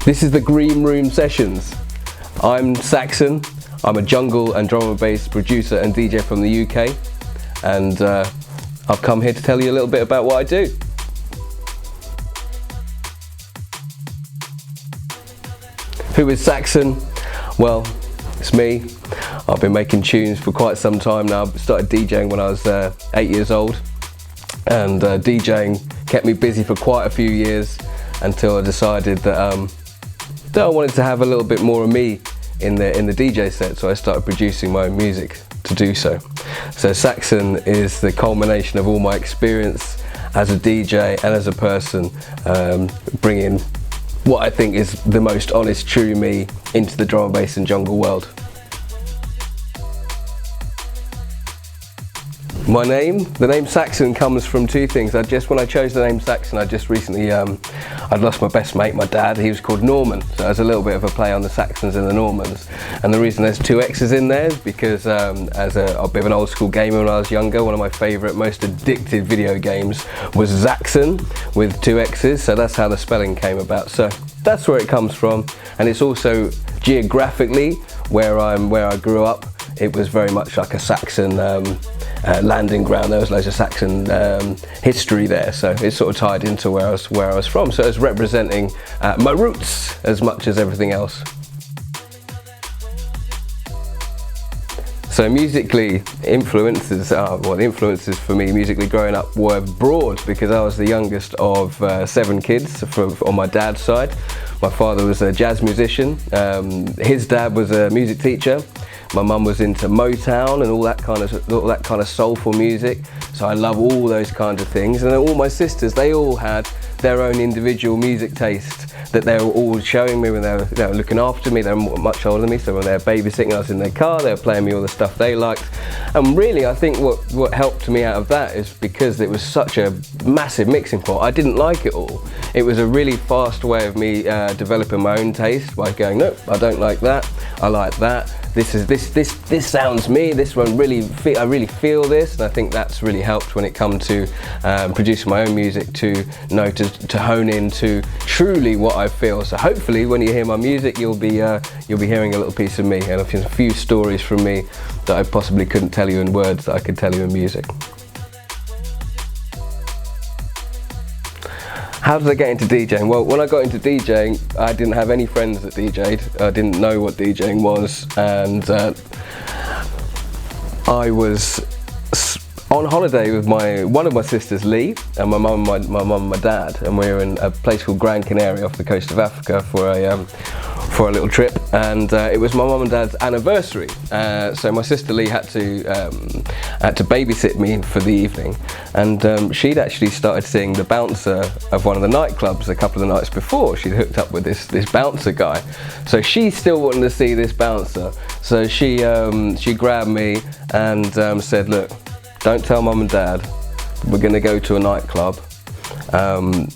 This is the Green Room Sessions. I'm Saxxon. I'm a jungle and drum and bass producer and DJ from the UK, and I've come here to tell you a little bit about what I do. Who is Saxxon? Well, it's me. I've been making tunes for quite some time now. I started DJing when I was 8 years old, and DJing kept me busy for quite a few years until I decided that I wanted to have a little bit more of me in the DJ set, so I started producing my own music to do so. So Saxxon is the culmination of all my experience as a DJ and as a person, bringing what I think is the most honest, true me into the drum and bass and jungle world. My name, the name Saxxon, comes from two things. When I chose the name Saxxon, I just recently, I'd lost my best mate, my dad. He was called Norman, so there's a little bit of a play on the Saxons and the Normans. And the reason there's two X's in there is because as a bit of an old school gamer when I was younger, one of my favourite, most addictive video games was Saxxon with two X's, so that's how the spelling came about. So that's where it comes from, and it's also geographically where I grew up. It was very much like a Saxon landing ground. There was loads of Saxon history there, so it's sort of tied into where I was from. So it's representing my roots as much as everything else. So musically, influences for me musically growing up were broad, because I was the youngest of 7 kids on my dad's side. My father was a jazz musician. His dad was a music teacher. My mum was into Motown and all that kind of soulful music. So I love all those kinds of things. And then all my sisters, they all had their own individual music taste that they were all showing me when they were looking after me. They were much older than me, so when they were babysitting, I was in their car, they were playing me all the stuff they liked. And really, I think what helped me out of that is because it was such a massive mixing pot. I didn't like it all. It was a really fast way of me developing my own taste by going, nope, I don't like that, I like that. This sounds me. This one I really feel this, and I think that's really helped when it comes to producing my own music, to hone into truly what I feel. So hopefully, when you hear my music, you'll be hearing a little piece of me and a few stories from me that I possibly couldn't tell you in words that I could tell you in music. How did I get into DJing? Well, when I got into DJing, I didn't have any friends that DJ'd. I didn't know what DJing was, and I was on holiday with one of my sisters, Lee, and my mum and my dad, and we were in a place called Gran Canaria off the coast of Africa for a little trip, and it was my mum and dad's anniversary. So my sister Lee had to babysit me for the evening, and she'd actually started seeing the bouncer of one of the nightclubs a couple of the nights before. She'd hooked up with this bouncer guy, so she still wanted to see this bouncer. So she grabbed me and said, "Look, don't tell mum and dad. We're going to go to a nightclub.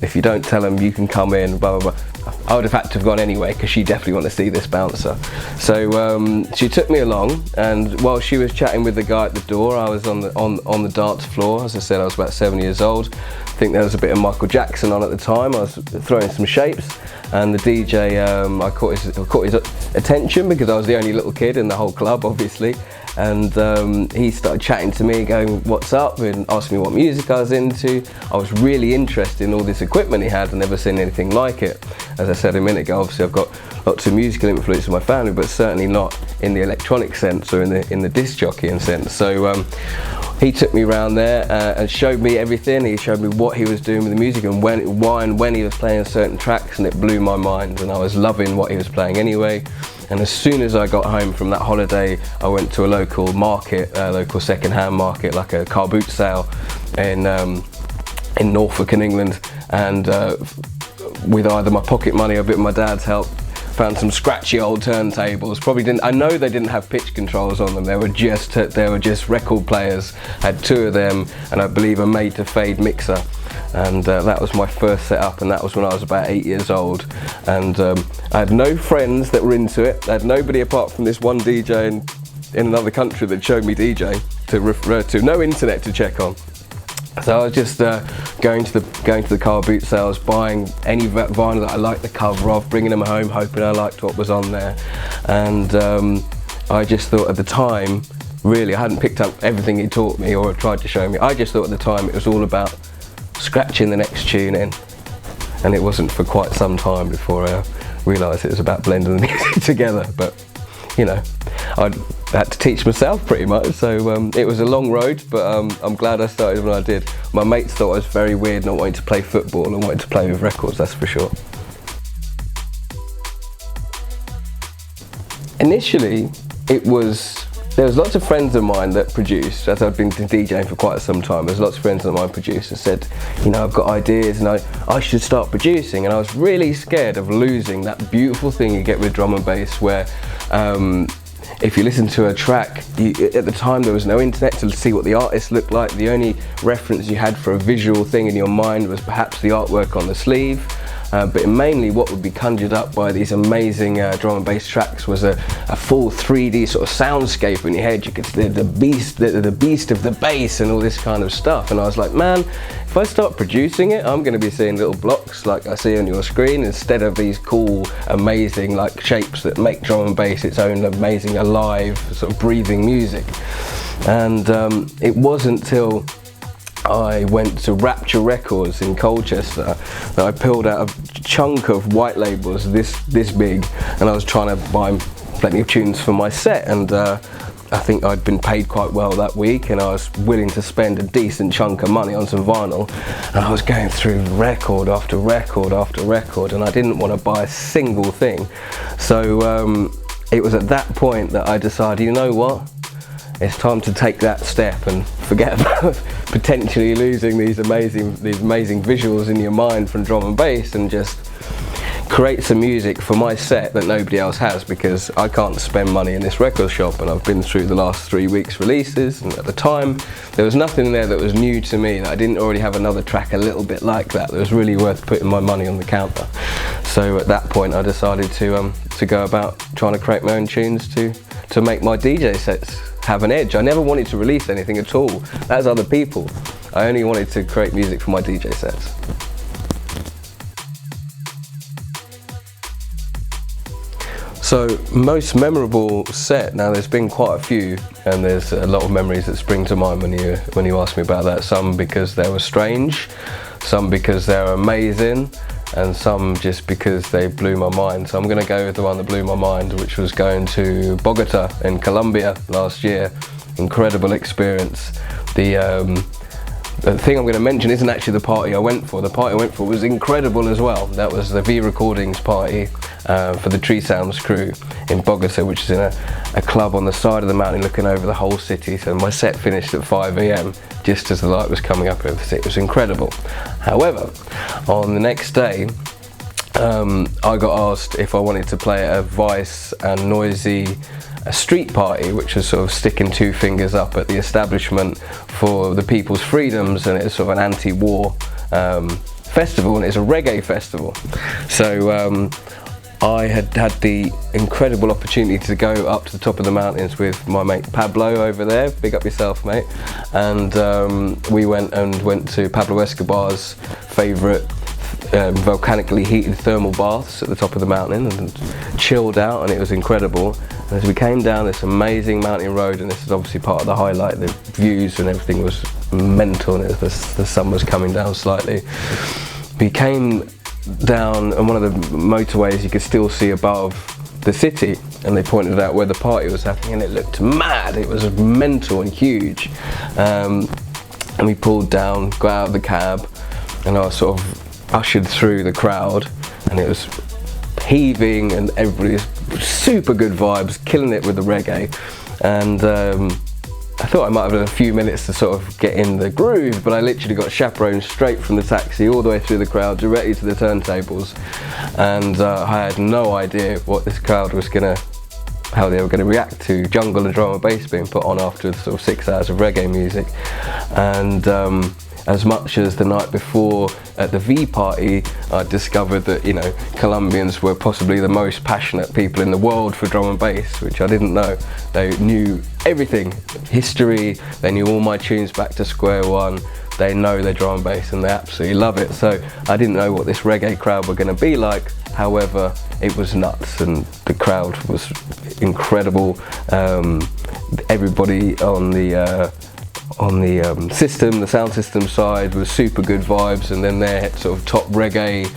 If you don't tell them, you can come in." Blah blah blah. I would have had to have gone anyway, because she definitely wanted to see this bouncer. So she took me along, and while she was chatting with the guy at the door, I was on the dance floor. As I said, I was about 7 years old. I think there was a bit of Michael Jackson on at the time. I was throwing some shapes, and the DJ, I caught his attention because I was the only little kid in the whole club, obviously. And he started chatting to me, going, "What's up?" and asking me what music I was into. I was really interested in all this equipment he had. I'd never seen anything like it. As I said a minute ago, obviously I've got lots of musical influence in my family, but certainly not in the electronic sense or in the disc jockeying sense. So he took me around there and showed me everything. He showed me what he was doing with the music and when he was playing certain tracks, and it blew my mind, and I was loving what he was playing anyway. And as soon as I got home from that holiday, I went to a local market, a local second-hand market, like a car boot sale in Norfolk in England, and with either my pocket money or a bit of my dad's help, found some scratchy old turntables. I know they didn't have pitch controls on them. They were just record players. I had 2 of them, and I believe a made-to-fade mixer. And that was my first setup, and that was when I was about 8 years old. And I had no friends that were into it. I had nobody apart from this one DJ in another country that showed me DJing to refer to. No internet to check on. So I was just going to the car boot sales, buying any vinyl that I liked the cover of, bringing them home, hoping I liked what was on there. And I just thought at the time, really, I hadn't picked up everything he taught me or tried to show me. I just thought at the time it was all about scratching the next tune in, and it wasn't for quite some time before I realised it was about blending the music together. But you know, I had to teach myself pretty much, so it was a long road, but I'm glad I started when I did. My mates thought I was very weird not wanting to play football and wanting to play with records, that's for sure. Initially, there was lots of friends of mine that produced, as I'd been DJing for quite some time. There's lots of friends of mine produced and said, you know, I've got ideas and I should start producing. And I was really scared of losing that beautiful thing you get with drum and bass, where if you listen to a track, at the time there was no internet to see what the artist looked like. The only reference you had for a visual thing in your mind was perhaps the artwork on the sleeve. But mainly what would be conjured up by these amazing drum and bass tracks was a full 3D sort of soundscape in your head. You could see the beast of the bass and all this kind of stuff. And I was like, man, if I start producing it, I'm going to be seeing little blocks like I see on your screen, instead of these cool, amazing like shapes that make drum and bass its own amazing, alive, sort of breathing music. And it wasn't till I went to Rapture Records in Colchester that I pulled out a chunk of white labels this big, and I was trying to buy plenty of tunes for my set, and I think I'd been paid quite well that week, and I was willing to spend a decent chunk of money on some vinyl, and I was going through record after record after record, and I didn't want to buy a single thing. So it was at that point that I decided, you know what? It's time to take that step and forget about potentially losing these amazing visuals in your mind from drum and bass, and just create some music for my set that nobody else has, because I can't spend money in this record shop. And I've been through the last 3 weeks releases, and at the time there was nothing there that was new to me, that I didn't already have another track a little bit like that was really worth putting my money on the counter. So at that point I decided to go about trying to create my own tunes to make my DJ sets have an edge. I never wanted to release anything at all. That's other people. I only wanted to create music for my DJ sets. So most memorable set, now there's been quite a few, and there's a lot of memories that spring to mind when you ask me about that. Some because they were strange, some because they're amazing, and some just because they blew my mind. So I'm going to go with the one that blew my mind, which was going to Bogota in Colombia last year. Incredible experience. The thing I'm going to mention isn't actually the party I went for. The party I went for was incredible as well. That was the WEAA Recordings party for the Tree Sounds crew in Bogota, which is in a club on the side of the mountain looking over the whole city. So my set finished at 5 AM just as the light was coming up over the city. It was incredible. However, on the next day, I got asked if I wanted to play at a Vice and Noisy street party, which was sort of sticking two fingers up at the establishment for the people's freedoms, and it's sort of an anti-war festival, and it's a reggae festival. So I had the incredible opportunity to go up to the top of the mountains with my mate Pablo over there. Big up yourself, mate. And we went to Pablo Escobar's favourite volcanically heated thermal baths at the top of the mountain, and chilled out, and it was incredible. And as we came down this amazing mountain road, and this is obviously part of the highlight, the views and everything was mental, and the sun was coming down slightly. We came down on one of the motorways you could still see above the city, and they pointed out where the party was happening, and it looked mad. It was mental and huge. And we pulled down, got out of the cab, and I was sort of ushered through the crowd, and it was heaving, and everybody's super good vibes, killing it with the reggae. And I thought I might have had a few minutes to sort of get in the groove, but I literally got chaperoned straight from the taxi all the way through the crowd directly to the turntables, and I had no idea what this crowd was how they were going to react to jungle and drum and bass being put on after sort of 6 hours of reggae music. And as much as the night before at the V party, I discovered that, you know, Colombians were possibly the most passionate people in the world for drum and bass, which I didn't know. They knew everything, history, they knew all my tunes back to square one. they know their drum and bass and they absolutely love it. So I didn't know what this reggae crowd were going to be like. However, it was nuts and the crowd was incredible. Everybody on the system, the sound system side, was super good vibes, and then their sort of top reggae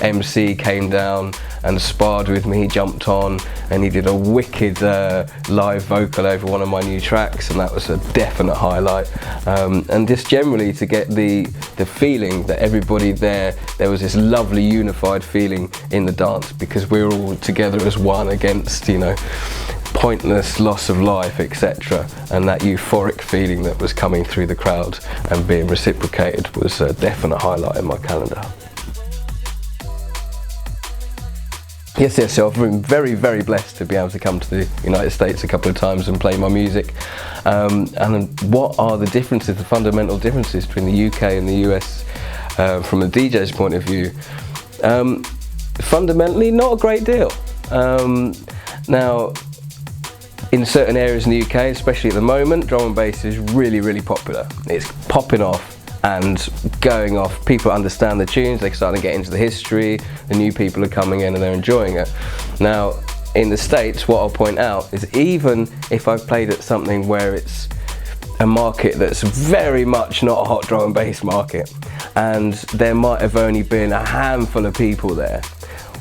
MC came down and sparred with me. He jumped on and he did a wicked live vocal over one of my new tracks, and that was a definite highlight. And just generally to get the feeling that everybody there was this lovely unified feeling in the dance, because we were all together as one against, you know, pointless loss of life, etc. And that euphoric feeling that was coming through the crowd and being reciprocated was a definite highlight in my calendar. Yes, so I've been very, very blessed to be able to come to the United States a couple of times and play my music. And what are the differences, the fundamental differences between the UK and the US from a DJ's point of view? Fundamentally, not a great deal. Now, in certain areas in the UK, especially at the moment, drum and bass is really, really popular. It's popping off and going off. People understand the tunes, they're starting to get into the history, the new people are coming in and they're enjoying it. Now, in the States, what I'll point out is even if I've played at something where it's a market that's very much not a hot drum and bass market, and there might have only been a handful of people there,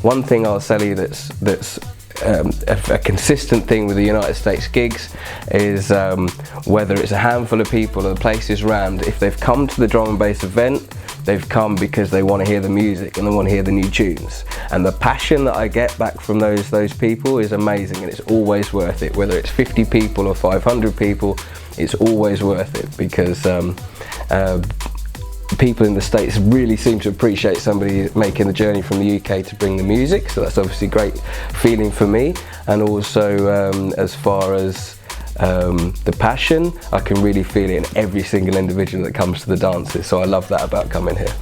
one thing I'll tell you that's a consistent thing with the United States gigs is whether it's a handful of people or the place is rammed, if they've come to the drum and bass event, they've come because they want to hear the music and they want to hear the new tunes. And the passion that I get back from those people is amazing, and it's always worth it. Whether it's 50 people or 500 people, it's always worth it, because people in the States really seem to appreciate somebody making the journey from the UK to bring the music, so that's obviously a great feeling for me. And also as far as the passion, I can really feel it in every single individual that comes to the dances, so I love that about coming here.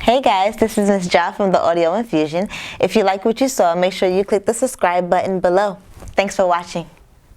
Hey guys, this is Ms. Ja from the Audio Infusion. If you like what you saw, make sure you click the subscribe button below. Thanks for watching.